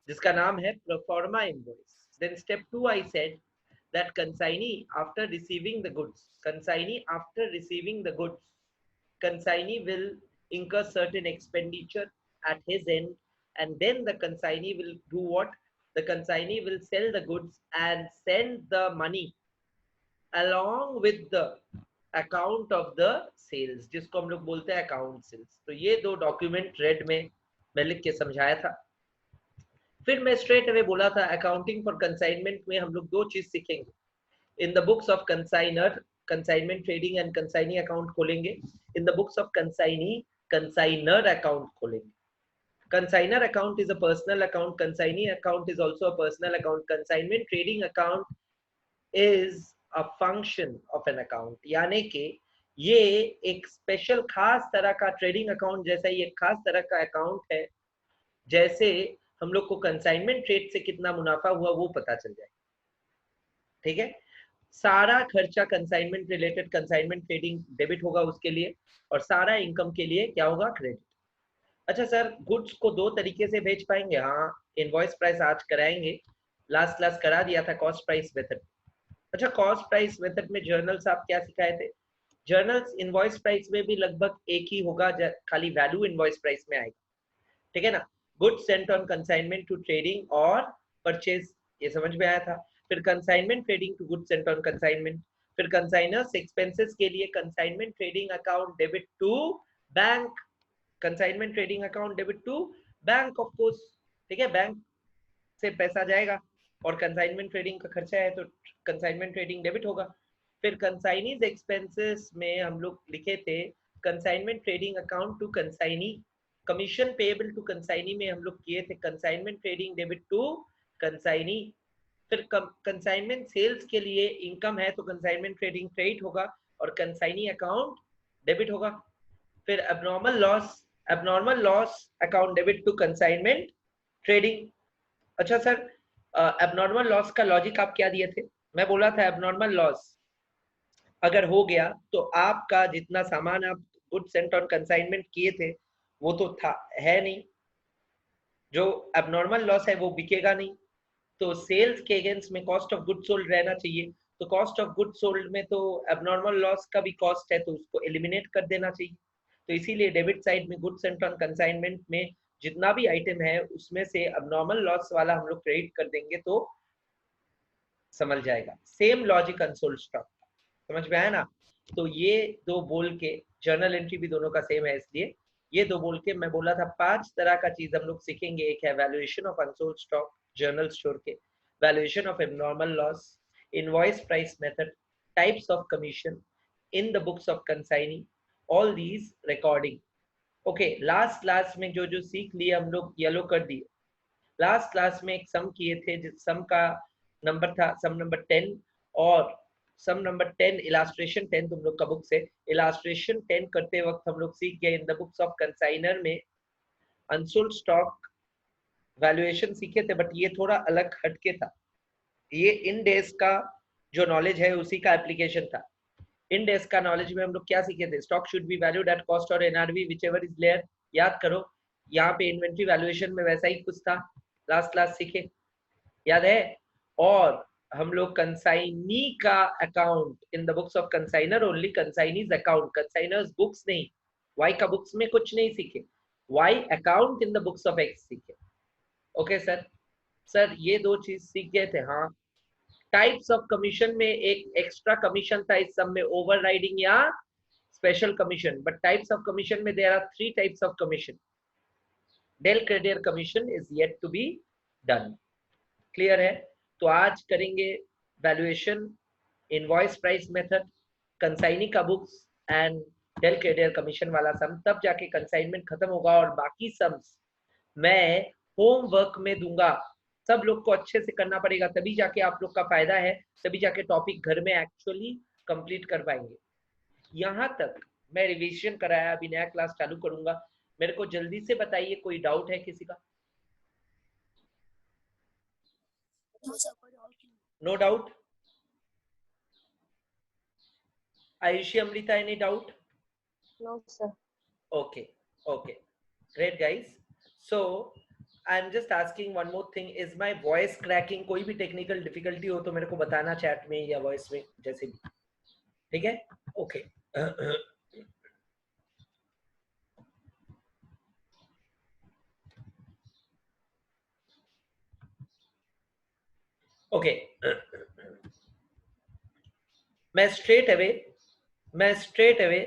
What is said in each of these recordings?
जिसका नाम है proforma invoice. Then step 2 I said that consignee after receiving the goods, consignee will incur certain expenditure at his end, and then the consignee will do what? The consignee will sell the goods and send the money along with the account of the sales, जिसको हम लोग बोलते हैं account sales. तो ये दो document red में मैं लिख के समझाया था. फिर मैं स्ट्रेट अवे बोला था अकाउंटिंग फॉर कंसाइनमेंट में हम लोग दो चीज सीखेंगे. In the books of consignor, consignment trading and consignee account खोलेंगे. In the books of consignee, consignor account खोलेंगे. Consigner account is a personal account. Consignee account is also a personal account. Consignment trading account is a function of an account. यानी कि ये एक special खास तरह का trading account जैसा ही एक खास तरह का अकाउंट है. जैसे हम लोग को कंसाइनमेंट ट्रेड से कितना मुनाफा हुआ वो पता चल जाए. ठीक है. सारा खर्चा consignment related consignment trading debit होगा उसके लिए, और सारा इनकम के लिए क्या होगा? क्रेडिट. अच्छा सर, गुड्स को दो तरीके से बेच पाएंगे? हाँ, इनवॉइस प्राइस आज कराएंगे. लास्ट क्लास करा दिया था कॉस्ट प्राइस मेथड. अच्छा, कॉस्ट प्राइस मेथड में जर्नल्स आप क्या सिखाए थे? जर्नल्स इनवॉइस प्राइस में भी लगभग एक ही होगा, खाली वैल्यू इनवॉइस प्राइस में आएगा. ठीक है ना. Goods sent on consignment to trading और परचेज, ये समझ में आया था. फिर consignment trading to goods sent on consignment. फिर कंसाइनर्स एक्सपेंसेस के लिए consignment trading account debit to bank. Consignment trading account debit to bank of course. ठीक है, बैंक से पैसा जाएगा और कंसाइनमेंट ट्रेडिंग का खर्चा है तो कंसाइनमेंट ट्रेडिंग डेबिट होगा. फिर कंसाइनीज एक्सपेंसेस में हम लोग लिखे थे consignment trading account to consignee. Commission payable to consignee में हम लोग किए थे consignment trading debit to consignee. फिर कंसाइनमेंट सेल्स के लिए इनकम है तो कंसाइनमेंट ट्रेडिंग क्रेडिट होगा और कंसाइनी अकाउंट डेबिट होगा. फिर abnormal loss account debit to consignment trading. अच्छा सर, abnormal loss का लॉजिक आप क्या दिए थे? मैं बोला था abnormal loss अगर हो गया तो आपका जितना सामान आप गुड सेंट ऑन कंसाइनमेंट किए थे वो तो था है नहीं. जो abnormal loss है वो बिकेगा नहीं. तो सेल्स के अगेंस्ट में कॉस्ट ऑफ गुड सोल्ड रहना चाहिए. तो कॉस्ट ऑफ गुड सोल्ड में तो abnormal loss का भी कॉस्ट है तो उसको एलिमिनेट कर देना चाहिए. तो इसीलिए डेबिट साइड में गुड्स सेंट ऑन कंसाइनमेंट में जितना भी आइटम है उसमें से abnormal loss वाला हम लोग क्रेडिट कर देंगे तो समझ जाएगा. Same logic unsold stock. समझ में आया ना. तो ये दो बोल के जर्नल एंट्री भी दोनों का सेम है, इसलिए ये दो बोल के मैं बोला था 5 तरह का चीज हम लोग सीखेंगे. एक है valuation of unsold stock journal store के, valuation of abnormal loss, invoice price method, types of commission in the books of consignee, all these recording. Okay, last class में जो जो सीख लिए हम लोग येलो कर दिए. लास्ट क्लास में एक सम किए थे जिस सम का नंबर था सम नंबर 10, और सम नंबर 10 इलास्ट्रेशन 10 तुम लोग का बुक से. इलास्ट्रेशन 10 करते वक्त हम लोग सीख गए in the books of consignor में अनसोल्ड स्टॉक वैल्यूएशन सीखे थे, बट ये थोड़ा अलग हटके था. ये इन डेज का जो नॉलेज है उसी का एप्लीकेशन था. इन डेज का नॉलेज में हम लोग क्या सीखे थे? Stock should be valued at cost और एनआरवी व्हिचएवर इज लेयर. याद करो, यहाँ पे इन्वेंट्री वैल्यूएशन में वैसा ही कुछ था, लास्ट क्लास सीखे, याद है. और हम लोग कंसाइनी का account in the books of consignor only, consignee's account, consignor's books नहीं, वाई का बुक्स में कुछ नहीं सीखे, Y account in the books of X सीखे. Okay sir. सर ये दो चीज सीख गए थे. हाँ, टाइप्स ऑफ कमीशन में एक एक्स्ट्रा कमीशन था इस सब में, ओवरराइडिंग या special commission. But types of commission में there are 3 types of commission. Del credere commission is yet to be done. Clear है. तो आज करेंगे valuation, invoice price method, consignee का books and del credere commission वाला sum. तब जाके consignment खत्म होगा और बाकी सम्स मैं होमवर्क में दूंगा. सब लोग को अच्छे से करना पड़ेगा, तभी जाके आप लोग का फायदा है, तभी जाके टॉपिक घर में एक्चुअली कंप्लीट कर पाएंगे. यहाँ तक मैं रिवीजन कराया, अभी नया क्लास चालू करूंगा. मेरे को जल्दी से बताइए, कोई डाउट है किसी का? No doubt. Ayushi, Amrita, any doubt? No, sir. Okay, okay, great guys. So I am just asking one more thing, is my voice cracking? कोई भी टेक्निकल डिफिकल्टी हो तो मेरे को बताना चैट में या वॉइस में, जैसे भी, ठीक है? ओके ओके मैं स्ट्रेट अवे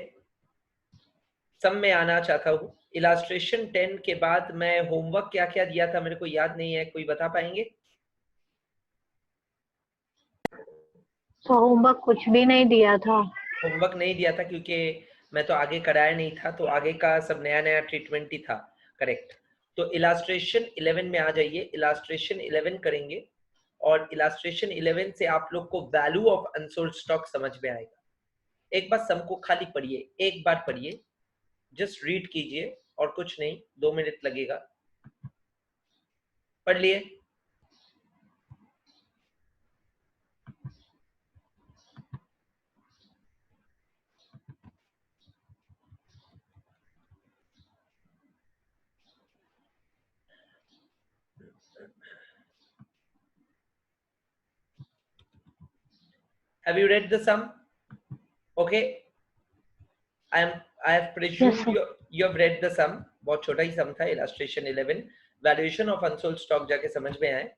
सम में आना चाहता हूँ। इलास्ट्रेशन 10 के बाद मैं होमवर्क क्या क्या दिया था मेरे को याद नहीं है, कोई बता पाएंगे? तो होमवर्क कुछ भी नहीं दिया था। होमवर्क नहीं दिया था क्योंकि मैं तो आगे कराया नहीं था, तो आगे का सब नया नया ट्रीटमेंट ही था। करेक्ट। तो इलास्ट्रेशन 11 में आ जाइए, इलास्ट्रेशन 11 करेंगे और इलास्ट्रेशन 11 से आप लोग को वैल्यू ऑफ अनसोल्ड स्टॉक समझ में आएगा। एक बार सम को खाली पढ़िए, एक बार पढ़िए, जस्ट रीड कीजिए और कुछ नहीं, 2 मिनट लगेगा। पढ़ लिए? Have you read the sum? Okay. I have presumed Yes, you have read the sum. बहुत छोटा ही sum था, illustration 11, valuation of unsold stock जाके समझ में आए?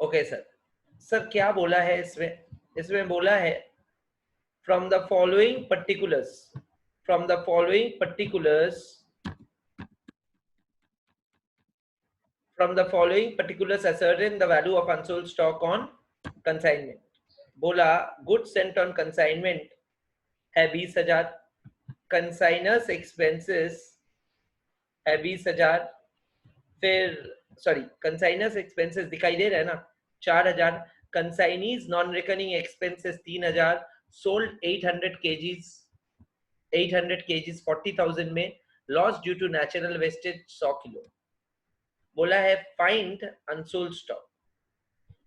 ओके सर क्या बोला है इसमें? इसमें बोला है from the following particulars ascertain the value of unsold stock on consignment। बोला goods sent on consignment है 20,000, consigners expenses है 20,000, फिर सॉरी कंसाइनर्स एक्सपेंसेस दिखाई दे रहा है ना 4,000, consignee's non recurring expenses 3,000, sold 800 kgs 40,000 में, loss due to natural wastage 100 kilo. बोला है फाइंड अनसोल्ड स्टॉक।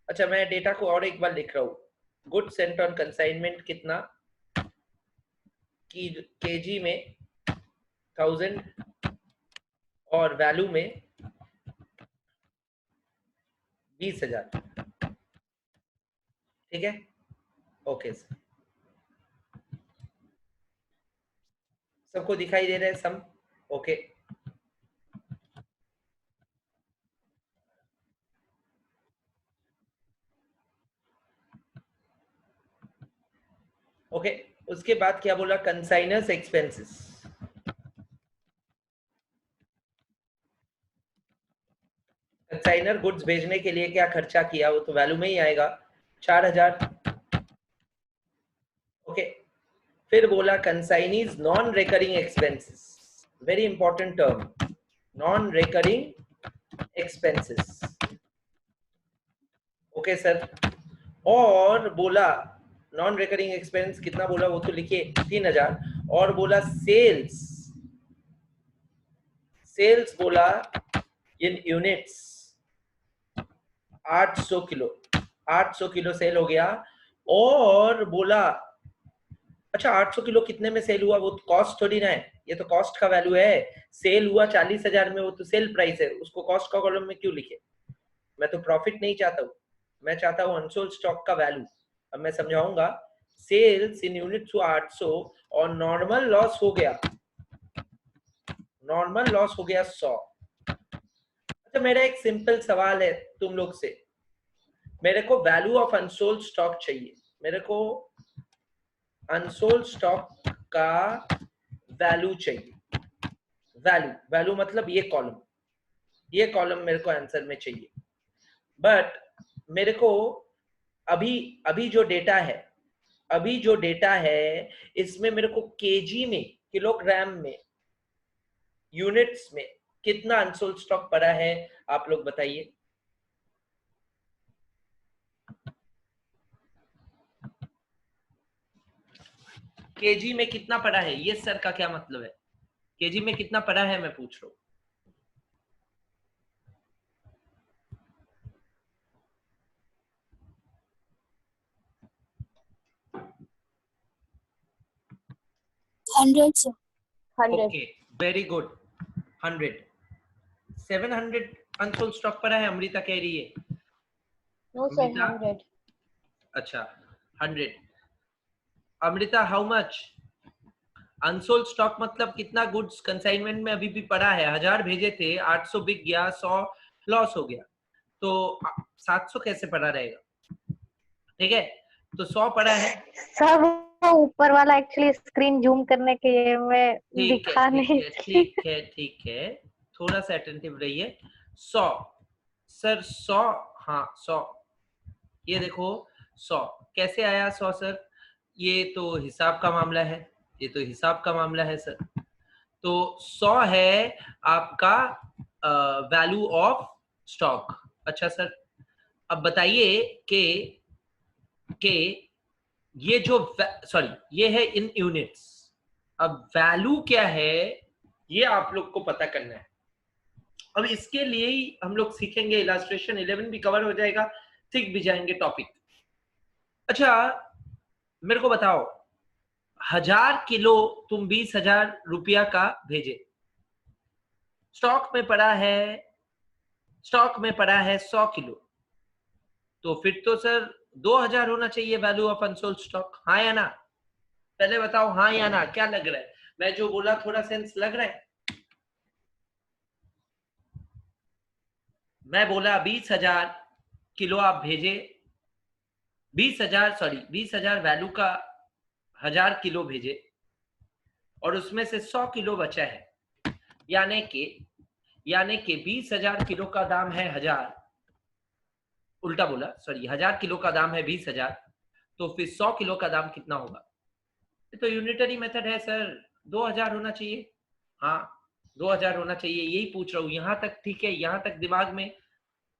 अच्छा मैं डेटा को और एक बार लिख रहा हूँ। गुड सेंट ऑन कंसाइनमेंट कितना की केजी में 1000 और वैल्यू में 20,000, ठीक है? ओके सर, सबको दिखाई दे रहा है सम? ओके ओके उसके बाद क्या बोला? Consignors expenses. कंसाइनर गुड्स भेजने के लिए क्या खर्चा किया वो तो वैल्यू में ही आएगा, 4,000। ओके फिर बोला consignee's non recurring expenses, very important term, non recurring expenses. Okay sir, और बोला नॉन रिकरिंग एक्सपेंस कितना बोला वो तो लिखिए 3,000, और बोला सेल्स बोला इन यूनिट्स 800 किलो सेल हो गया। और बोला अच्छा 800 किलो कितने में सेल हुआ? वो तो कॉस्ट थोड़ी ना है, ये तो कॉस्ट का वैल्यू है। सेल हुआ 40,000 में, वो तो सेल प्राइस है, उसको कॉस्ट का कॉलम में क्यों लिखे? मैं तो प्रॉफिट नहीं चाहता हूँ, मैं चाहता हूँ अनसोल्ड स्टॉक का वैल्यू। अब मैं समझाऊंगा। सेल्स इन यूनिट्स हुआ 800 और नॉर्मल लॉस हो गया 100। अच्छा मेरा एक सिंपल सवाल है तुम लोग से, मेरे को वैल्यू ऑफ अनसोल्ड स्टॉक चाहिए। मेरे को अनसोल्ड स्टॉक का वैल्यू चाहिए। वैल्यू मतलब ये कॉलम मेरे को आंसर में चाहिए। बट मेरे को अभी जो डेटा है इसमें मेरे को केजी में, किलोग्राम में, यूनिट्स में कितना अनसोल्ड स्टॉक पड़ा है आप लोग बताइए। केजी में कितना पड़ा है? ये सर का क्या मतलब है? केजी में कितना पड़ा है मैं पूछ रहा हूँ। 100 sir. 100. Okay, very good, 100. 700 unsold stock पड़ा है, अमृता कह रही है. No sir, Amrita, 100. अच्छा 100. Amrita, how much unsold stock मतलब कितना गुड्स कंसाइनमेंट में अभी भी पड़ा है? 1000 भेजे थे, 800 बिक गया, 100 लॉस हो गया, तो 700 कैसे पड़ा रहेगा? ठीक है, तो 100 पड़ा है. सर वो ऊपर वाला एक्चुअली स्क्रीन जूम करने के लिए मैं ठीक है, दिखा ठीक नहीं है, ठीक है, ठीक है, थोड़ा सा अटेंटिव रहिए. 100 सर, 100, हाँ 100, ये देखो 100 कैसे आया 100 सर? ये तो हिसाब का मामला है, ये तो हिसाब का मामला है सर. तो 100 है आपका वैल्यू ऑफ स्टॉक. अच्छा सर, अब बताइए कि ये जो सॉरी ये है इन यूनिट्स, अब वैल्यू क्या है ये आप लोग को पता करना है. अब इसके लिए ही हम लोग सीखेंगे, इलास्ट्रेशन 11 भी कवर हो जाएगा, सीख भी जाएंगे टॉपिक. अच्छा मेरे को बताओ, 1000 किलो तुम 20,000 रुपया का भेजे, स्टॉक में पड़ा है, स्टॉक में पड़ा है 100 किलो, तो फिर तो सर 2000 होना चाहिए वैल्यू ऑफ अनसोल्ड स्टॉक, हाँ या ना? पहले बताओ हाँ या ना, क्या लग रहा है? मैं जो बोला थोड़ा सेंस लग रहा है? मैं बोला 20,000 किलो आप भेजे, 20,000 वैल्यू का 1000 किलो भेजे, और उसमें से 100 किलो बचा है, यानी कि 20,000 किलो का दाम है 1000, उल्टा बोला, सॉरी 1000 किलो का दाम है 20,000, तो फिर 100 किलो का दाम कितना होगा? ये तो यूनिटरी मेथड है सर, 2000 होना चाहिए. हाँ 2000 होना चाहिए, यही पूछ रहा हूँ. यहां तक ठीक है, यहां तक दिमाग में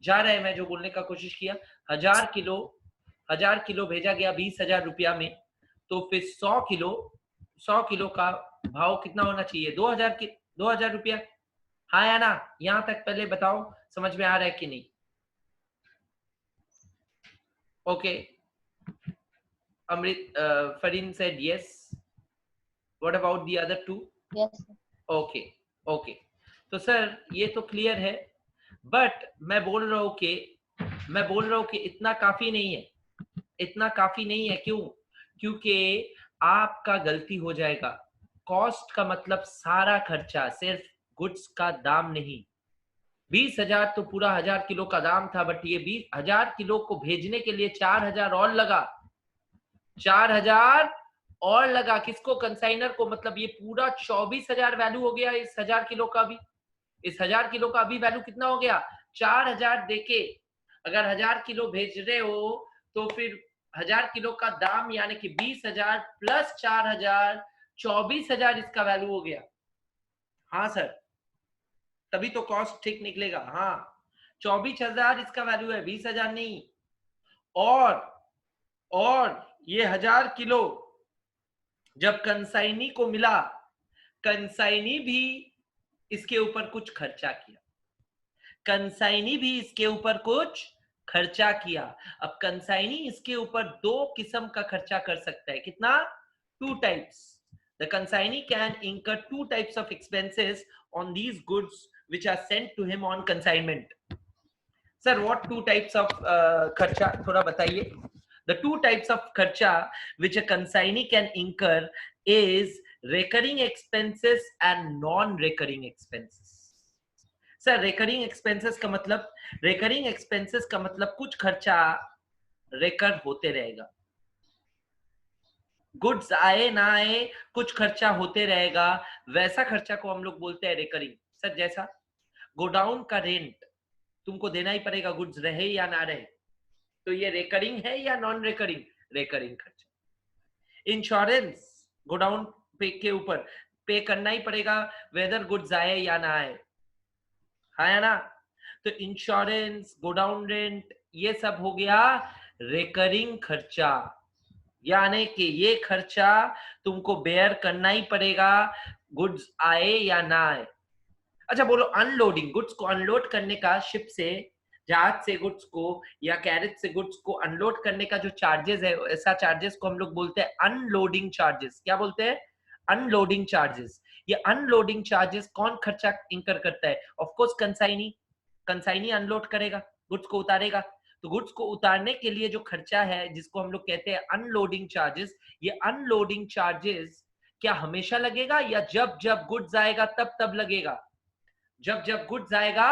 जा रहा है, मैं जो बोलने का कोशिश किया. 1000 किलो भेजा गया 20,000 रुपया में, तो फिर 100 किलो का भाव कितना होना चाहिए? 2000 रुपया, हाँ या ना? यहां तक पहले बताओ समझ में आ रहा है कि नहीं? Okay, Amrit, Fareen said yes. What about the other two? Yes sir. Okay, okay, तो सर ये तो क्लियर है, बट मैं बोल रहा हूँ कि इतना काफी नहीं है, इतना काफी नहीं है. क्यों? क्योंकि आपका गलती हो जाएगा. कॉस्ट का मतलब सारा खर्चा, सिर्फ गुड्स का दाम नहीं. 20,000 तो पूरा 1000 किलो का दाम था, बट ये 20,000 किलो को भेजने के लिए 4,000 और लगा, 4,000 और लगा. किसको? कंसाइनर को. मतलब ये पूरा 24,000 वैल्यू हो गया इस 1000 किलो का भी. इस 1000 किलो का अभी वैल्यू कितना हो गया? 4,000 देके अगर 1000 किलो भेज रहे हो, तो फिर 1000 किलो का दाम यानी कि 20,000 प्लस 4,000, 24,000 इसका वैल्यू हो गया. हाँ सर, तभी तो कॉस्ट ठीक निकलेगा. हाँ 24,000 इसका वैल्यू है, 20,000 नहीं. और ये 1000 किलो जब कंसाइनी को मिला, कंसाइनी भी इसके ऊपर कुछ खर्चा किया, कंसाइनी भी इसके ऊपर कुछ खर्चा किया. अब कंसाइनी इसके ऊपर दो किस्म का खर्चा कर सकता है. कितना? 2 types. The consignee can incur 2 types of expenses on these goods which are sent to him on consignment. Sir, what 2 types of खर्चा थोड़ा बताइए. The 2 types of खर्चा which a consignee can incur is recurring expenses and non-recurring expenses. Sir recurring expenses का मतलब, recurring expenses का मतलब कुछ खर्चा रेकर होते रहेगा. गुड्स आए ना आए कुछ खर्चा होते रहेगा, वैसा खर्चा को हम लोग बोलते हैं रिकरिंग. सर जैसा गोडाउन का रेंट तुमको देना ही पड़ेगा, गुड्स रहे या ना रहे, तो ये रिकरिंग है या नॉन रिकरिंग? रिकरिंग खर्चा. इंश्योरेंस गोडाउन पे के ऊपर पे करना ही पड़ेगा, वेदर गुड्स आए या ना आए, है ना? तो इंश्योरेंस, गोडाउन रेंट, ये सब हो गया रिकरिंग खर्चा, यानी कि ये खर्चा तुमको बेयर करना ही पड़ेगा, गुड्स आए या ना आए. अच्छा बोलो, अनलोडिंग, गुड्स को अनलोड करने का, शिप से, जहाज से गुड्स को या कैरेज से गुड्स को अनलोड करने का जो चार्जेस है, ऐसा चार्जेस को हम लोग बोलते हैं अनलोडिंग चार्जेस. क्या बोलते हैं? Unloading charges. ये अनलोडिंग चार्जेस कौन खर्चा इंकर करता है? Of course consignee. Consignee unload करेगा, गुड्स को उतारेगा। तो गुड्स को उतारने के लिए जो खर्चा है जिसको हम लोग कहते हैं अनलोडिंग चार्जेस, ये अनलोडिंग चार्जेस क्या हमेशा लगेगा या जब जब गुड्स आएगा तब तब लगेगा? जब जब गुड्स आएगा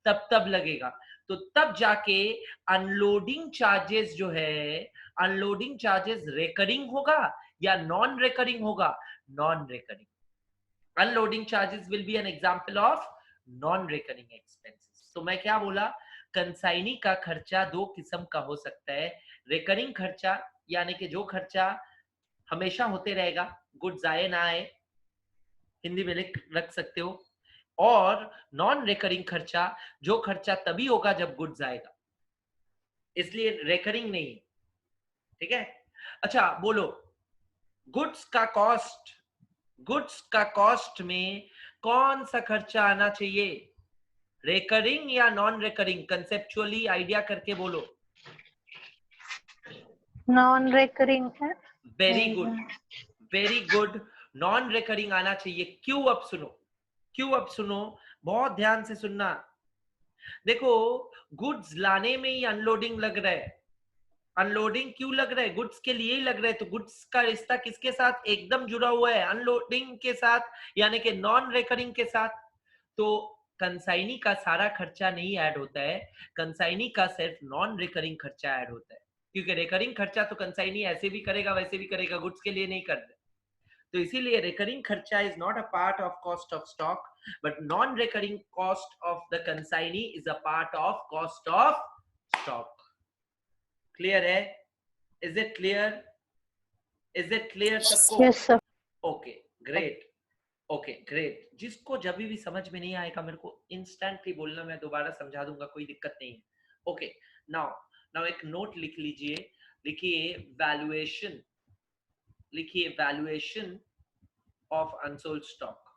तब तब लगेगा। तो तब जाके अनलोडिंग चार्जेस जो है, अनलोडिंग चार्जेस रिकरिंग होगा या नॉन रिकरिंग होगा? Non recurring. Unloading charges will be an example of non recurring expenses. तो मैं क्या बोला, कंसाइनी का खर्चा दो किस्म का हो सकता है। रिकरिंग खर्चा यानी कि जो खर्चा हमेशा होते रहेगा, गुड्स आए ना आए, हिंदी में रख सकते हो। और नॉन रिकरिंग खर्चा, जो खर्चा तभी होगा जब गुड्स आएगा, इसलिए रिकरिंग नहीं। ठीक है? अच्छा बोलो, गुड्स का कॉस्ट में कौन सा खर्चा आना चाहिए, रिकरिंग या नॉन रिकरिंग? कंसेप्चुअली आइडिया करके बोलो। नॉन रिकरिंग है। Very good, very good, non recurring आना चाहिए। क्यों? अब सुनो, बहुत ध्यान से सुनना। देखो, गुड्स लाने में ही अनलोडिंग लग रहा है। अनलोडिंग क्यों लग रहा है? गुड्स के लिए ही लग रहा है। तो गुड्स का रिश्ता किसके साथ एकदम जुड़ा हुआ है? अनलोडिंग के साथ, यानी कि नॉन रिकरिंग के साथ। तो कंसाइनी का सारा खर्चा नहीं ऐड होता है, कंसाइनी का सिर्फ नॉन रिकरिंग खर्चा ऐड होता है। क्योंकि रिकरिंग खर्चा तो कंसाइनी ऐसे भी करेगा वैसे भी करेगा, गुड्स के लिए नहीं कर रहे। तो इसीलिए रिकरिंग खर्चा is not a part of cost of stock, but non recurring cost of the consignee is a part of cost of stock. Clear है? Is it clear? Is it clear सबको? Yes sir. Okay great, okay great. जिसको जब भी समझ में नहीं आएगा मेरे को इंस्टेंटली बोलना, मैं दोबारा समझा दूंगा, कोई दिक्कत नहीं है। ओके, नाउ एक नोट लिख लीजिए, लिखिए वैल्यूएशन ऑफ अनसोल्ड स्टॉक।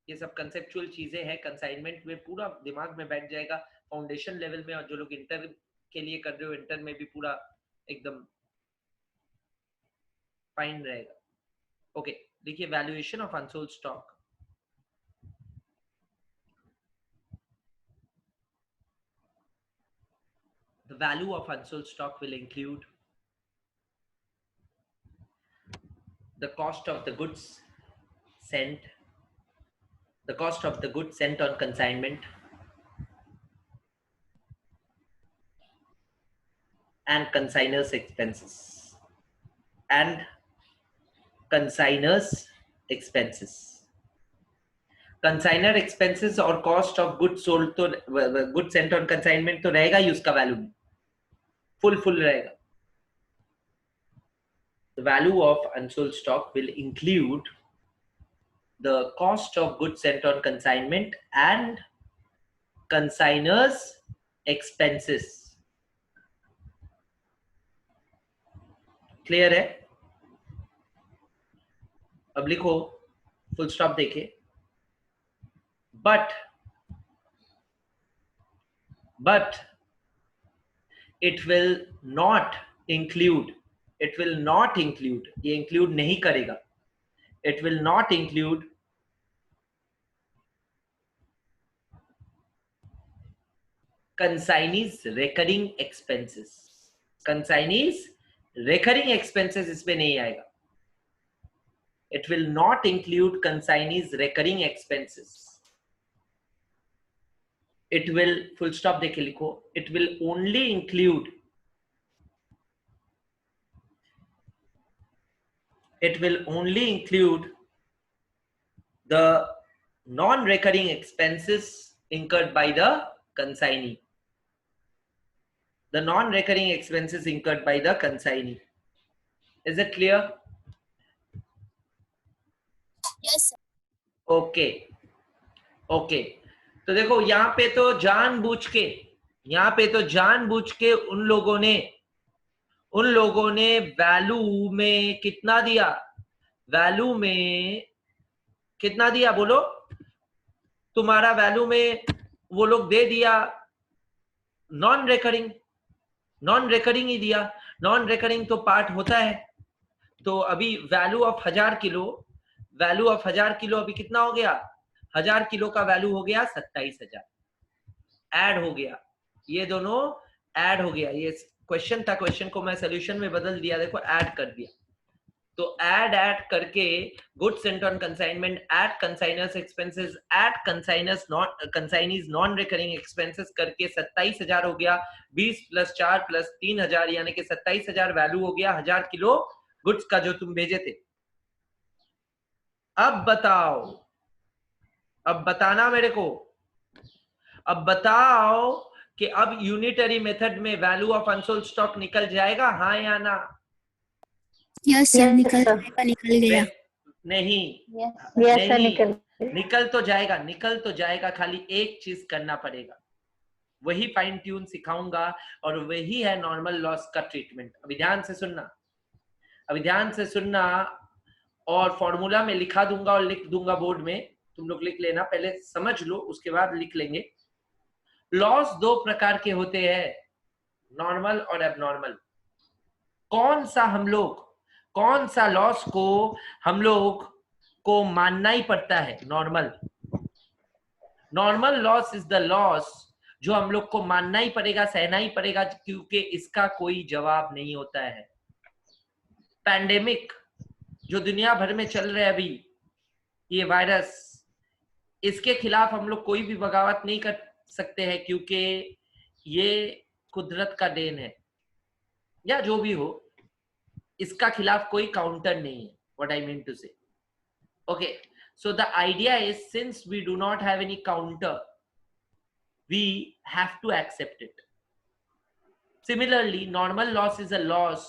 ये सब कंसेप्चुअल चीजें हैं, कंसाइनमेंट में पूरा दिमाग में बैठ जाएगा, फाउंडेशन लेवल में। और जो लोग इंटर के लिए कर रहे हो, इंटर में भी पूरा एकदम फाइन रहेगा। ओके, देखिए valuation of unsold stock. The value of unsold stock will include the cost of the goods sent, the cost of the goods sent on consignment, and consigners expenses. Consigner expenses और cost of good sold, तो good sent on consignment तो रहेगा ही उसका value, full रहेगा। The value of unsold stock will include the cost of goods sent on consignment and consigners expenses. Clear है? अब लिखो, फुल स्टॉप देखे, but it will not include, ये include नहीं करेगा, it will not include consignees recurring expenses. consignees recurring expenses इसमें नहीं आएगा। It will not include consignees recurring expenses. It will, full stop देके लिखो, it will only include, the non-recurring expenses incurred by the consignee. The non-recurring expenses incurred by the consignee. Is it clear? Yes sir. Okay, तो देखो यहाँ पे तो जानबूझ के उन लोगों ने वैल्यू में कितना दिया, बोलो। तुम्हारा वैल्यू में वो लोग दे दिया नॉन रिकरिंग ही दिया। नॉन रिकरिंग तो पार्ट होता है। तो अभी value of 1000 kilo, value of 1000 kilo अभी कितना हो गया, 1000 किलो का वैल्यू हो गया 27,000, ऐड हो गया, ये दोनों ऐड हो गया। ये क्वेश्चन था, क्वेश्चन को मैं सोल्यूशन में बदल दिया, देखो ऐड कर दिया। तो ऐड करके goods sent on consignment at consignor's expenses at consignor's non consignee's non recurring expenses करके 27,000 हो गया। 20 + 4 + 3,000 यानी कि 27,000 वैल्यू हो गया 1000 किलो गुड्स का जो तुम भेजे थे। अब बताओ, अब बताना मेरे को, अब बताओ कि अब यूनिटरी मेथड में वैल्यू ऑफ अनसोल्ड स्टॉक निकल जाएगा, हाँ या ना? यस सर, Yes, निकल sir. जाएगा, निकल गया। नहीं, Yes, sir, नहीं, निकल निकल तो जाएगा, निकल तो जाएगा, खाली एक चीज करना पड़ेगा, वही फाइन ट्यून सिखाऊंगा और वही है नॉर्मल लॉस का ट्रीटमेंट। अभी ध्यान से सुनना, अभी ध्यान से सुनना, और फॉर्मूला में लिखा दूंगा और लिख दूंगा बोर्ड में, तुम लोग लिख लेना, पहले समझ लो उसके बाद लिख लेंगे। लॉस दो प्रकार के होते हैं, नॉर्मल और एबनॉर्मल। कौन सा लॉस को हम लोग को मानना ही पड़ता है? Normal loss is the loss जो हम लोग को मानना ही पड़ेगा, सहना ही पड़ेगा, क्योंकि इसका कोई जवाब नहीं होता है। पैंडेमिक जो दुनिया भर में चल रहा है अभी, ये वायरस, इसके खिलाफ हम लोग कोई भी बगावत नहीं कर सकते हैं, क्योंकि ये कुदरत का देन है, या जो भी हो, इसका खिलाफ कोई काउंटर नहीं है। व्हाट आई मीन टू से, okay, so the idea is, since we do not have any counter, we have to accept it. Similarly, normal loss is a loss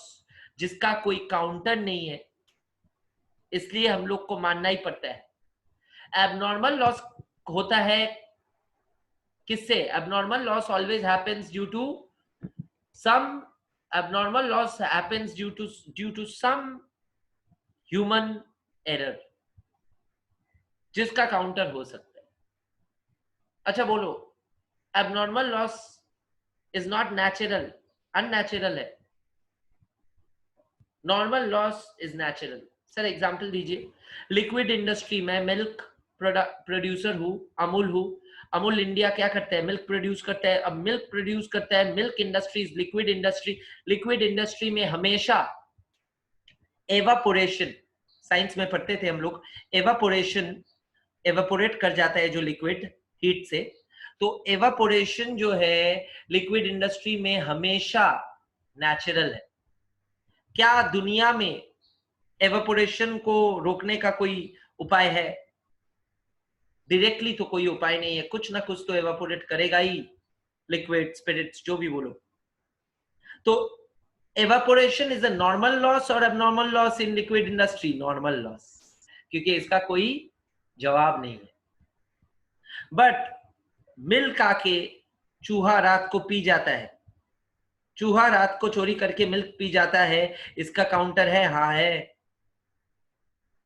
जिसका कोई काउंटर नहीं है, इसलिए हम लोग को मानना ही पड़ता है। abnormal loss होता है किससे? abnormal loss always happens due to some abnormal loss happens due to some human error जिसका काउंटर हो सकता है। अच्छा बोलो, abnormal loss is not natural, unnatural है, normal loss is natural. Sir example दीजिए। लिक्विड इंडस्ट्री में मिल्क प्रोड्यूसर हूँ, अमूल हूँ, अमूल इंडिया क्या करता है? मिल्क प्रोड्यूस करता है। अब मिल्क प्रोड्यूस करता है, milk industries, liquid industry, liquid industry में हमेशा एवापोरेशन, साइंस में पढ़ते थे हम लोग, एवापोरेशन, एवापोरेट कर जाता है जो लिक्विड हीट से, तो एवापोरेशन जो है लिक्विड इंडस्ट्री में हमेशा नेचुरल है। क्या दुनिया में एवापोरेशन को रोकने का कोई उपाय है? डायरेक्टली तो कोई उपाय नहीं है, कुछ ना कुछ तो एवापोरेट करेगा ही, लिक्विड, स्पिरिट्स, जो भी बोलो। तो evaporation is a normal loss और abnormal loss in liquid industry? Normal loss, क्योंकि इसका कोई जवाब नहीं है। बट मिल्क आके चूहा रात को पी जाता है, चूहा रात को चोरी करके मिल्क पी जाता है, इसका काउंटर है? हाँ है।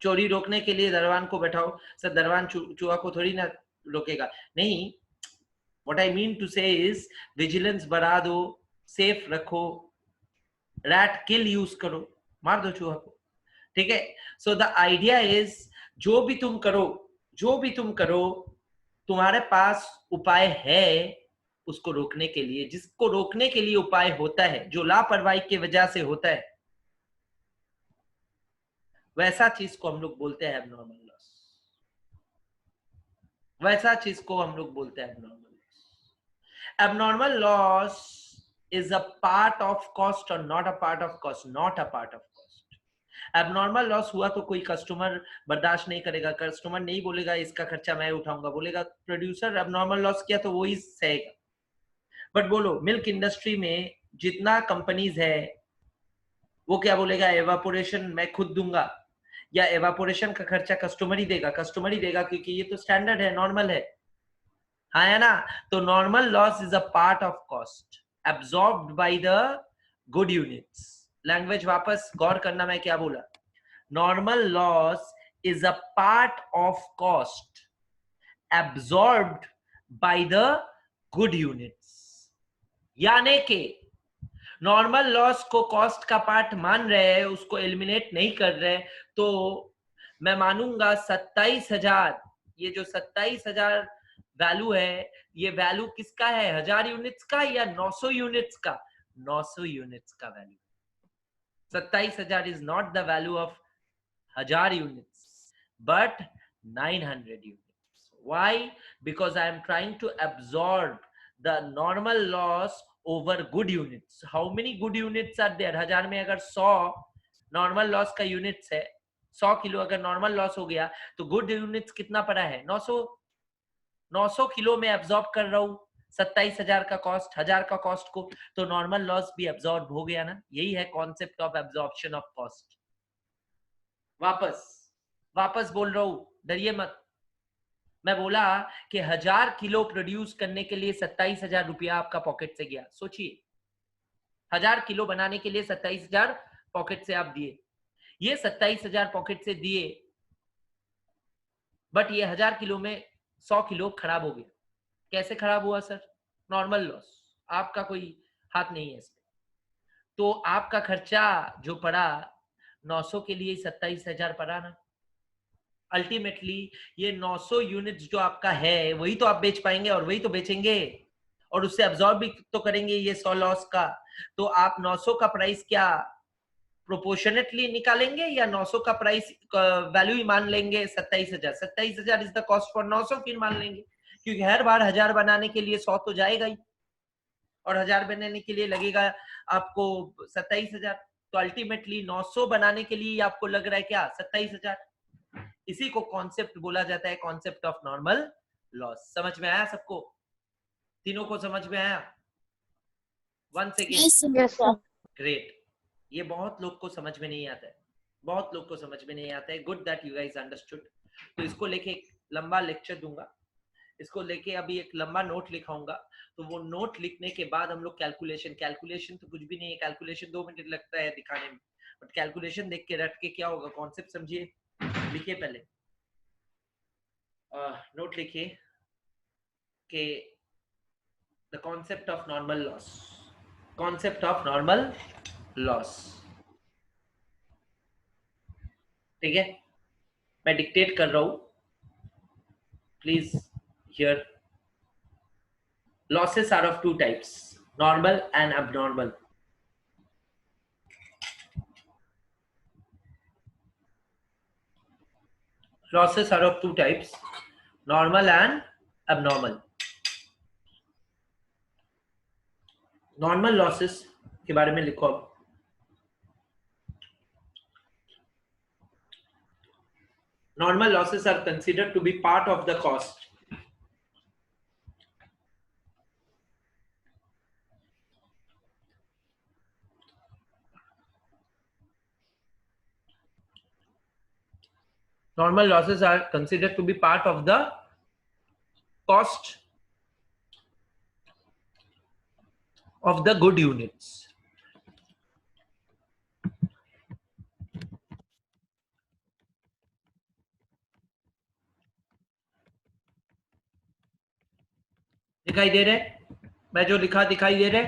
चोरी रोकने के लिए दरवान को बैठाओ, सर दरवान चूहा को थोड़ी ना रोकेगा, नहीं। व्हाट आई मीन टू से इज विजिलेंस बढ़ा दो, सेफ रखो, रैट किल यूज करो, मार दो चूहा को, ठीक है। सो द आइडिया इज, जो भी तुम करो, तुम्हारे पास उपाय है उसको रोकने के लिए, जिसको रोकने के लिए उपाय होता है, जो लापरवाही की वजह से होता है, वैसा चीज को हम लोग बोलते हैं एबनॉर्मल लॉस, वैसा चीज को हम लोग बोलते हैं abnormal loss. Abnormal loss is a part of cost और not a part of cost, not a part of cost. Abnormal loss हुआ तो कोई कस्टमर बर्दाश्त नहीं करेगा, कस्टमर नहीं बोलेगा इसका खर्चा मैं उठाऊंगा, बोलेगा प्रोड्यूसर एबनॉर्मल लॉस किया तो वो ही सहेगा। बट बोलो मिल्क इंडस्ट्री में जितना कंपनीज है, वो क्या बोलेगा? एवापोरेशन मैं खुद दूंगा, या एवापोरेशन का खर्चा कस्टमर ही देगा? कस्टमर ही देगा, क्योंकि ये तो स्टैंडर्ड है, नॉर्मल है, हाँ है ना। तो normal loss is a part of cost absorbed by the good units. Language वापस गौर करना, मैं क्या बोला? Normal loss is a part of cost absorbed by the good units, यानी कि नॉर्मल लॉस को कॉस्ट का पार्ट मान रहे हैं, उसको एलिमिनेट नहीं कर रहे, तो मैं मानूंगा 27,000, ये जो 27,000 वैल्यू है, ये वैल्यू किसका है, 1000 यूनिट्स का या 900 यूनिट्स का? 900 यूनिट्स का value. 27,000 is not the value of 1000 units but 900 units. Why? Because I am trying to absorb the normal loss over good units. How many good units are there? 1000 में अगर 100 normal loss का units है, 100 kilo अगर normal loss हो गया तो good units कितना पड़ा है? 900। 900 किलो में एब्जॉर्ब कर रहा हूं 27,000 का कॉस्ट, 1000 का कॉस्ट को, तो नॉर्मल लॉस भी एब्जॉर्ब हो गया ना। यही है concept of absorption of cost. वापस बोल रहा हूं, डरिए मत। मैं बोला कि 1000 किलो प्रोड्यूस करने के लिए 27,000 रुपया आपका पॉकेट से गया। सोचिए, 1000 किलो बनाने के लिए 27,000 पॉकेट से आप दिए। ये 27,000 पॉकेट से दिए, बट ये 1000 किलो में 100 किलो खराब हो गया। कैसे खराब हुआ सर? नॉर्मल लॉस, आपका कोई हाथ नहीं है इसमें। तो आपका खर्चा जो पड़ा 900 के लिए 27,000 पड़ा ना। अल्टीमेटली ये 900 यूनिट्स जो आपका है वही तो आप बेच पाएंगे और वही तो बेचेंगे और उससे अब्सॉर्ब भी तो करेंगे ये 100 लॉस का। तो आप 900 का प्राइस क्या प्रोपोर्शनेटली निकालेंगे या 900 का प्राइस वैल्यू ही मान लेंगे? 27,000, 27,000 इज द कॉस्ट फॉर 900 फिर मान लेंगे, क्योंकि हर बार 1000 बनाने के लिए 100 तो जाएगा ही और 1000 बनाने के लिए लगेगा आपको 27,000। तो अल्टीमेटली 900 बनाने के लिए आपको लग रहा है क्या? 27,000। इसी को कॉन्सेप्ट बोला जाता है, कॉन्सेप्ट ऑफ नॉर्मल लॉस। समझ में आया सबको? तीनों को समझ में आया? One second. Yes, sir. Yes sir. Great. ये बहुत लोग को समझ में नहीं आता है, बहुत लोग को समझ में नहीं आता है। Good that you guys understood. तो इसको लेके एक लंबा लेक्चर दूंगा, इसको लेके अभी एक लंबा नोट लिखाऊंगा। तो वो नोट लिखने के बाद हम लोग कैलकुलेशन तो कुछ भी नहीं है, कैलकुलेशन 2 मिनट लगता है दिखाने में, बट कैलकुलेशन देख के रट के क्या होगा, कॉन्सेप्ट समझिए। लिखिए पहले, नोट लिखिए कि the concept of normal loss, concept of normal loss. ठीक है, मैं डिक्टेट कर रहा हूं, please hear. Losses are of 2 types, normal and abnormal. Losses are of 2 types, normal and abnormal. Normal losses के बारे में लिखो अब। Normal losses are considered to be part of the cost. Normal losses are considered to be part of the cost of the good units. दिखाई दे रहे? मैं जो लिखा दिखाई दे रहे?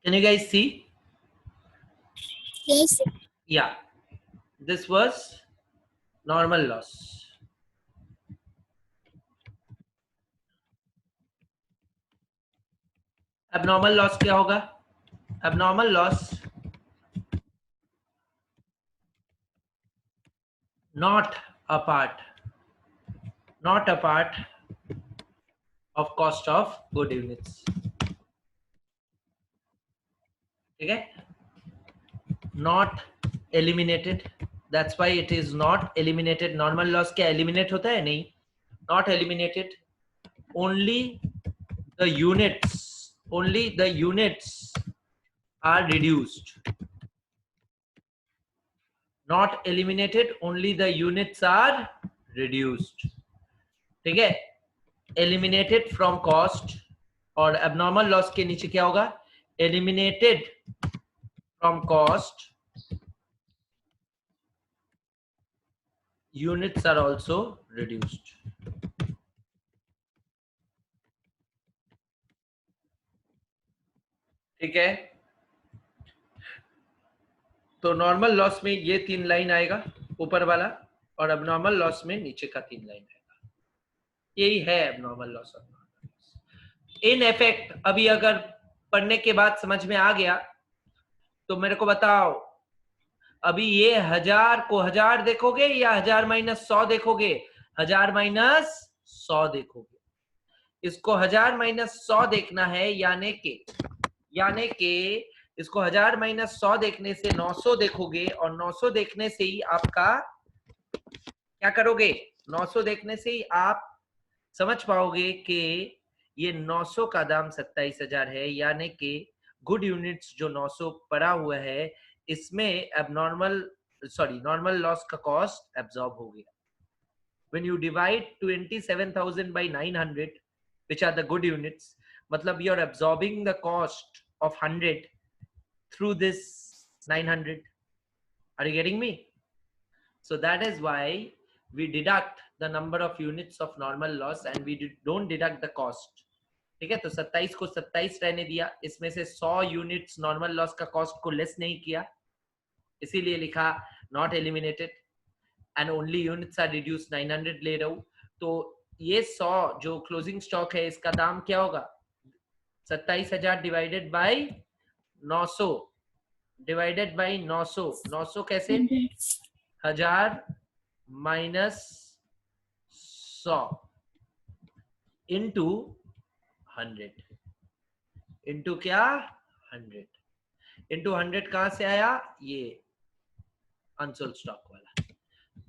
Can you guys see? Yes. Yeah, this was normal loss. Abnormal loss क्या होगा? Abnormal loss not a part of cost of good units. ठीक है, not eliminated, that's why it is not eliminated. Normal loss क्या eliminate होता है? नहीं, not eliminated. only the units are reduced, not eliminated, only the units are reduced. ठीक है, eliminated from cost, और abnormal loss के नीचे क्या होगा? eliminated from cost, units are also reduced. ठीक है, तो नॉर्मल लॉस में ये 3 लाइन आएगा ऊपर वाला, और अब लॉस में नीचे का 3 लाइन आएगा। यही है अब नॉर्मल लॉस। इन इफेक्ट अभी अगर पढ़ने के बाद समझ में आ गया तो मेरे को बताओ, अभी ये 1000 को 1000 देखोगे या 1000 माइनस 100 देखोगे? 1000 माइनस 100 देखोगे। इसको 1000 माइनस 100 देखना है, यानी कि इसको 1000 माइनस 100 देखने से 900 देखोगे, और 900 देखने से ही आपका क्या करोगे? 900 देखने से ही आप समझ पाओगे कि ये 900 का दाम 27,000 है, यानी कि गुड यूनिट्स जो 900 पड़ा हुआ है इसमें नॉर्मल लॉस का कॉस्ट एब्जॉर्ब हो गया। When you divide 27,000 by 900, which are the good units, मतलब you're absorbing the cost of 100 through this 900. Are you getting me? So that is why we deduct the number of units of normal loss and we don't deduct the cost. ठीक है, तो 27 को 27 रहने दिया, इसमें से 100 units normal loss का cost को लेस नहीं किया, इसीलिए लिखा not eliminated, and only units are reduce 900 ले रहा हूं। तो ये 100 जो क्लोजिंग स्टॉक है इसका दाम क्या होगा? 27,000 डिवाइडेड बाय 900 डिवाइडेड बाय 900। 900 कैसे? 1000 माइनस 100 इंटू 100 इंटू क्या? 100 इंटू 100 कहां से आया? ये अनसोल्ड स्टॉक वाला।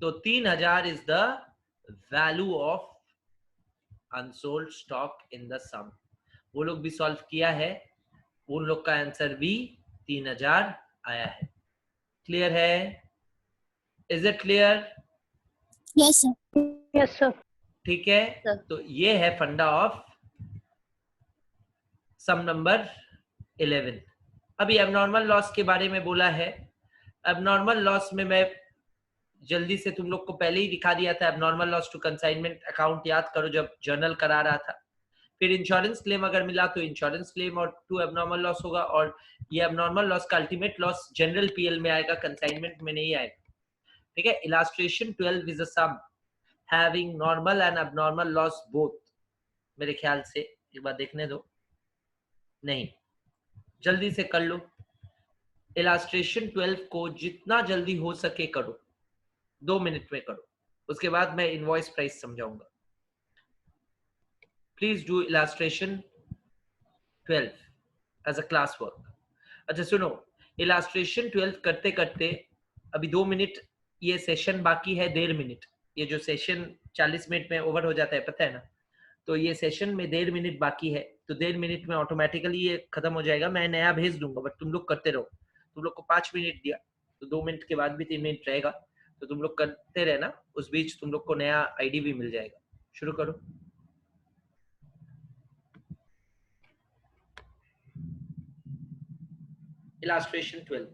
तो 3000 is the value of unsold stock in the sum. वो लोग भी सॉल्व किया है, उन लोग का आंसर भी 3000 आया है। क्लियर है? Is it clear? Yes sir. Yes sir. ठीक है, तो ये है फंडा ऑफ सम नंबर 11। अभी एबनॉर्मल लॉस के बारे में बोला है। एबनॉर्मल लॉस में मैं जल्दी से तुम लोग को पहले ही दिखा दिया था। Abnormal loss to consignment account याद करो जब जर्नल करा रहा था। फिर इंश्योरेंस क्लेम अगर मिला तो इंश्योरेंस क्लेम और टू एबनॉर्मल लॉस होगा, और ये एबनॉर्मल लॉस का अल्टीमेट लॉस जनरल पीएल में आएगा, कंसाइनमेंट में नहीं आएगा। ठीक है, illustration 12 is a sum having normal and abnormal loss both. मेरे ख्याल से एक बार देखने दो, नहीं जल्दी से कर लो। इलास्ट्रेशन 12 को जितना जल्दी हो सके करो, 2 मिनट में करो, उसके बाद मैं इनवॉइस प्राइस समझाऊंगा। Please do illustration 12 as a class work. अच्छा सुनो, इलास्ट्रेशन 12 करते करते अभी 2 मिनट ये सेशन बाकी है, 1.5 मिनट। ये जो सेशन 40 मिनट में ओवर हो जाता है, पता है ना? तो ये सेशन में 1.5 मिनट बाकी है, तो 1.5 मिनट में ऑटोमेटिकली ये खत्म हो जाएगा। मैं नया भेज दूंगा, बट तुम लोग करते रहो। तुम लोग को 5 मिनट दिया, तो 2 मिनट के बाद भी 3 मिनट रहेगा, तो तुम लोग करते रहना। उस बीच तुम लोग को नया आईडी भी मिल जाएगा। शुरू करो। इलास्ट्रेशन 12।